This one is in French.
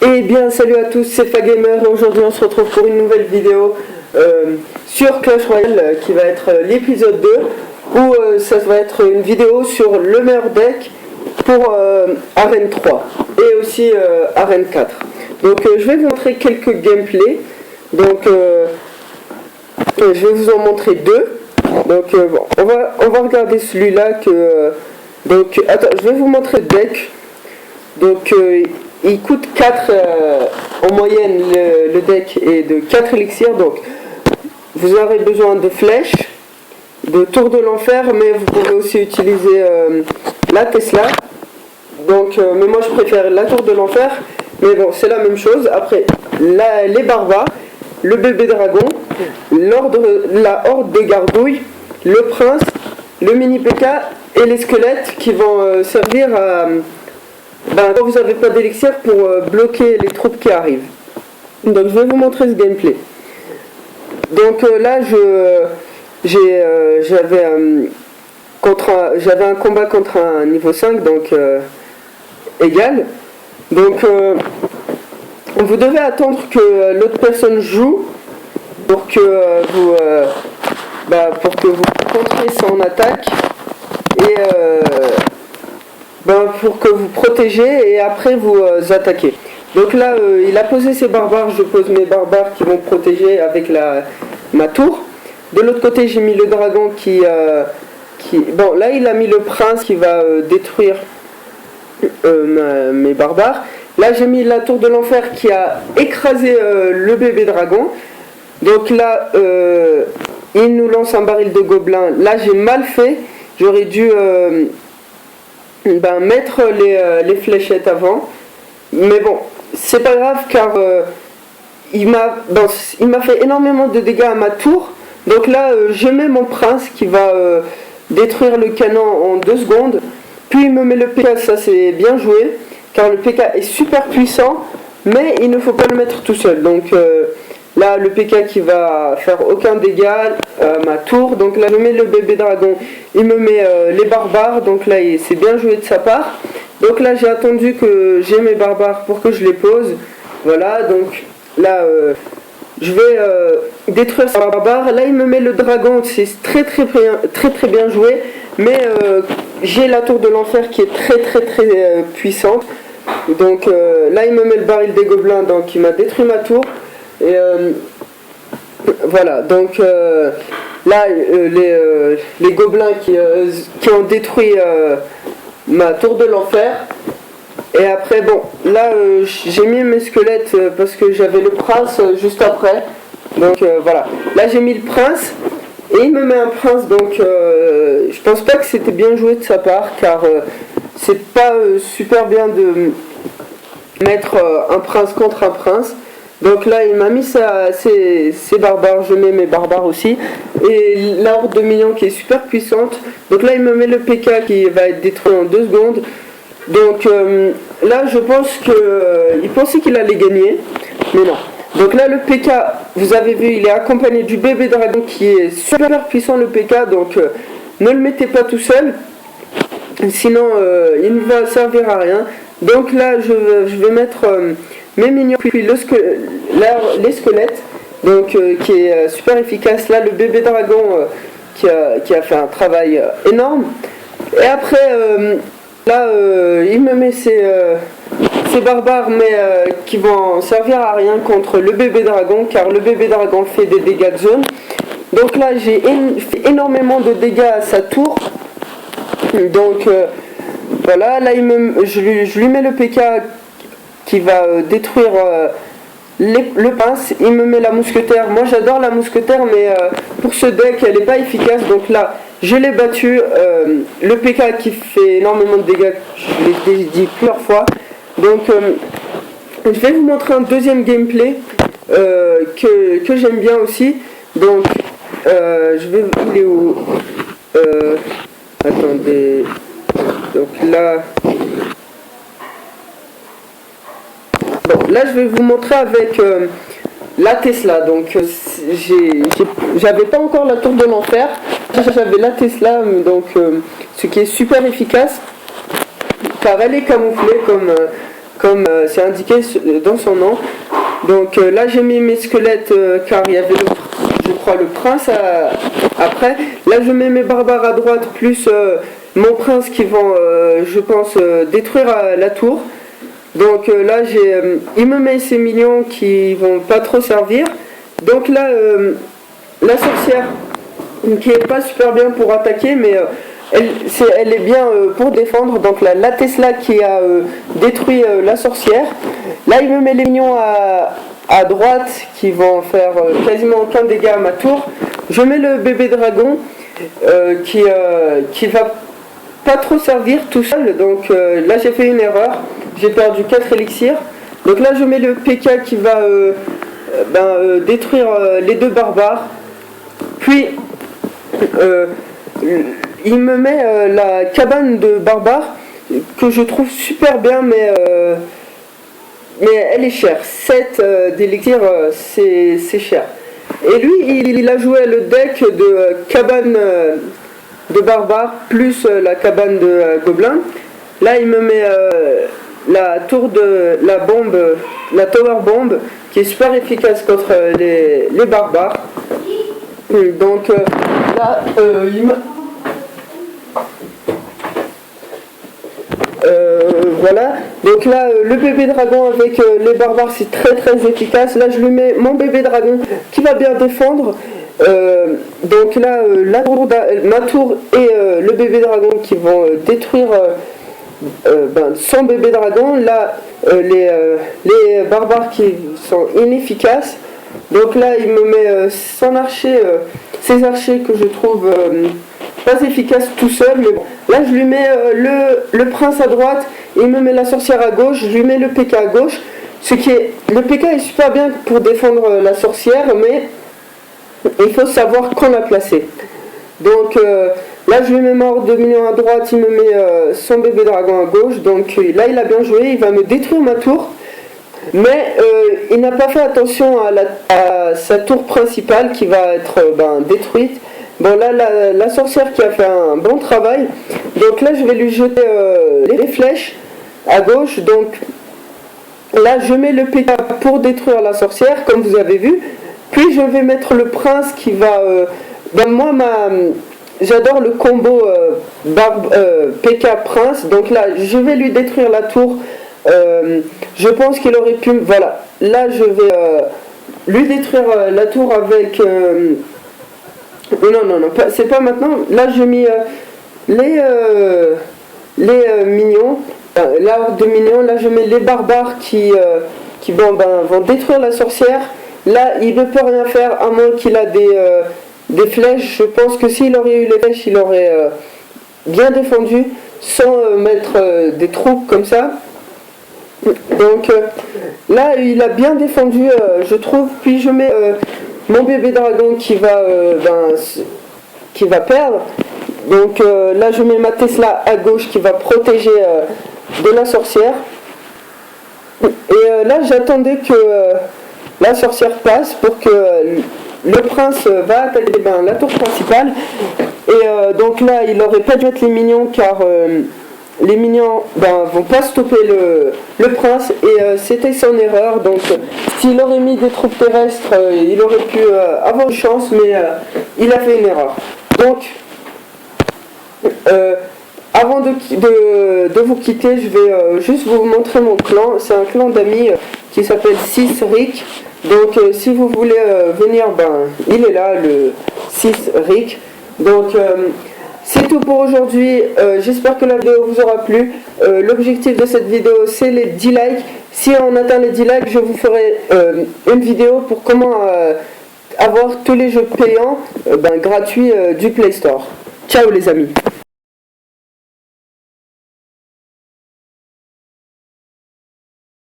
Eh bien salut à tous, c'est Fagamer et aujourd'hui on se retrouve pour une nouvelle vidéo sur Clash Royale qui va être l'épisode 2 où ça va être une vidéo sur le meilleur deck pour Arène 3 et aussi Arène 4. Donc je vais vous montrer quelques gameplays, donc je vais vous en montrer deux. Donc bon, on va regarder celui-là donc attends, je vais vous montrer le deck. Donc il coûte 4 en moyenne, le deck est de 4 élixirs, donc vous aurez besoin de flèches, de tour de l'enfer, mais vous pouvez aussi utiliser la Tesla. Donc mais moi je préfère la tour de l'enfer, mais bon c'est la même chose. Après les barbares, le bébé dragon, la horde des gardouilles, le prince, le mini PK et les squelettes qui vont servir à quand vous n'avez pas d'élixir pour bloquer les troupes qui arrivent. Donc je vais vous montrer ce gameplay. Donc là j'avais un combat contre un niveau 5, donc égal. Donc vous devez attendre que l'autre personne joue pour que vous contriez son attaque et pour que vous protégez et après vous attaquez. Donc là il a posé ses barbares, je pose mes barbares qui vont protéger avec ma tour. De l'autre côté j'ai mis le dragon bon là il a mis le prince qui va détruire mes barbares. Là j'ai mis la tour de l'enfer qui a écrasé le bébé dragon. Donc là il nous lance un baril de gobelins. Là j'ai mal fait, j'aurais dû mettre les fléchettes avant, mais bon c'est pas grave car il m'a fait énormément de dégâts à ma tour. Donc là je mets mon prince qui va détruire le canon en 2 secondes, puis il me met le PK. Ça c'est bien joué car le PK est super puissant, mais il ne faut pas le mettre tout seul. Donc là le PK qui va faire aucun dégât à ma tour. Donc là je mets le bébé dragon, il me met les barbares, donc là c'est bien joué de sa part. Donc là j'ai attendu que j'ai mes barbares pour que je les pose. Voilà, donc là je vais détruire sa barbare. Là il me met le dragon, c'est très bien joué, mais j'ai la tour de l'enfer qui est très puissante. Donc là il me met le baril des gobelins, donc il m'a détruit ma tour. Et voilà, donc là les gobelins qui ont détruit ma tour de l'enfer. Et après bon là j'ai mis mes squelettes parce que j'avais le prince juste après. Donc voilà, là j'ai mis le prince et il me met un prince. Donc je pense pas que c'était bien joué de sa part car c'est pas super bien de mettre un prince contre un prince. Donc là il m'a mis ses barbares, je mets mes barbares aussi, et la horde de millions qui est super puissante. Donc là il me met le PK qui va être détruit en 2 secondes. Donc là je pense qu'il pensait qu'il allait gagner, mais non. Donc là le PK, vous avez vu, il est accompagné du bébé dragon qui est super puissant, le PK. Donc ne le mettez pas tout seul, sinon il ne va servir à rien. Donc là je vais mettre mes minions, puis les squelettes, donc qui est super efficace. Là le bébé dragon qui a fait un travail énorme. Et après là il me met ses barbares, mais qui vont servir à rien contre le bébé dragon car le bébé dragon fait des dégâts de zone. Donc là j'ai fait énormément de dégâts à sa tour. Donc voilà, là je lui mets le PK qui va détruire le pince. Il me met la mousquetaire. Moi j'adore la mousquetaire, mais pour ce deck elle n'est pas efficace. Donc là je l'ai battu. Le PK qui fait énormément de dégâts, je l'ai dit plusieurs fois. Donc je vais vous montrer un deuxième gameplay que j'aime bien aussi. Donc il est où attendez. Donc là je vais vous montrer avec la Tesla. Donc j'avais pas encore la tour de l'enfer, j'avais la Tesla, donc ce qui est super efficace car elle est camouflée comme c'est indiqué dans son nom. Donc là j'ai mis mes squelettes car il y avait je crois le prince après. Là je mets mes barbares à droite plus mon prince qui vont je pense détruire la tour. Donc là il me met ces minions qui vont pas trop servir. Donc là la sorcière qui est pas super bien pour attaquer mais elle est bien pour défendre. Donc là, la Tesla qui a détruit la sorcière. Là il me met les minions à droite qui vont faire quasiment aucun dégât à ma tour. Je mets le bébé dragon qui va pas trop servir tout seul. Donc là j'ai fait une erreur, j'ai perdu 4 élixirs. Donc là je mets le PK qui va détruire les deux barbares. Puis il me met la cabane de barbares que je trouve super bien mais elle est chère. 7 d'élixir c'est cher. Et lui il a joué le deck de cabane de barbares plus la cabane de gobelins. Là il me met la tour de la bombe, la tower bomb qui est super efficace contre les barbares. Donc là il me voilà, donc là le bébé dragon avec les barbares c'est très efficace. Là je lui mets mon bébé dragon qui va bien défendre. Donc là ma tour et le bébé dragon qui vont détruire son bébé dragon. Là les barbares qui sont inefficaces. Donc là il me met son archer, ces archers que je trouve pas efficace tout seul, mais bon. Là je lui mets le prince à droite, il me met la sorcière à gauche, je lui mets le PK à gauche. Le PK est super bien pour défendre la sorcière, mais il faut savoir qu'on l'a placé. Donc là je lui mets ma horde de minions à droite, il me met son bébé dragon à gauche. Donc là il a bien joué, il va me détruire ma tour. Mais il n'a pas fait attention à sa tour principale qui va être détruite. Bon là la sorcière qui a fait un bon travail. Donc là je vais lui jeter les flèches à gauche. Donc là je mets le PK pour détruire la sorcière comme vous avez vu. Puis je vais mettre le prince qui va... moi j'adore le combo PK prince. Donc là je vais lui détruire la tour. Je pense qu'il aurait pu... Voilà, là je vais lui détruire la tour avec... non, c'est pas maintenant. Là j'ai mis les minions, la horde de minions. Là je mets les barbares qui vont détruire la sorcière. Là il ne peut rien faire à moins qu'il a des flèches. Je pense que s'il aurait eu les flèches, il aurait bien défendu sans mettre des troupes comme ça. Donc là il a bien défendu je trouve. Puis je mets mon bébé dragon qui va perdre. Donc là je mets ma Tesla à gauche qui va protéger de la sorcière. Et là j'attendais que la sorcière passe pour que le prince va attaquer la tour principale. Et donc là il aurait pas dû mettre les minions car les minions vont pas stopper le prince et c'était son erreur. Donc s'il aurait mis des troupes terrestres il aurait pu avoir une chance, mais il a fait une erreur. Donc avant de vous quitter, je vais juste vous montrer mon clan. C'est un clan d'amis qui s'appelle 6 Rick. Donc si vous voulez venir, il est là, le 6 Rick. Donc c'est tout pour aujourd'hui. J'espère que la vidéo vous aura plu. L'objectif de cette vidéo c'est les 10 likes. Si on atteint les 10 likes, je vous ferai une vidéo pour comment avoir tous les jeux payants gratuits du Play Store. Ciao les amis.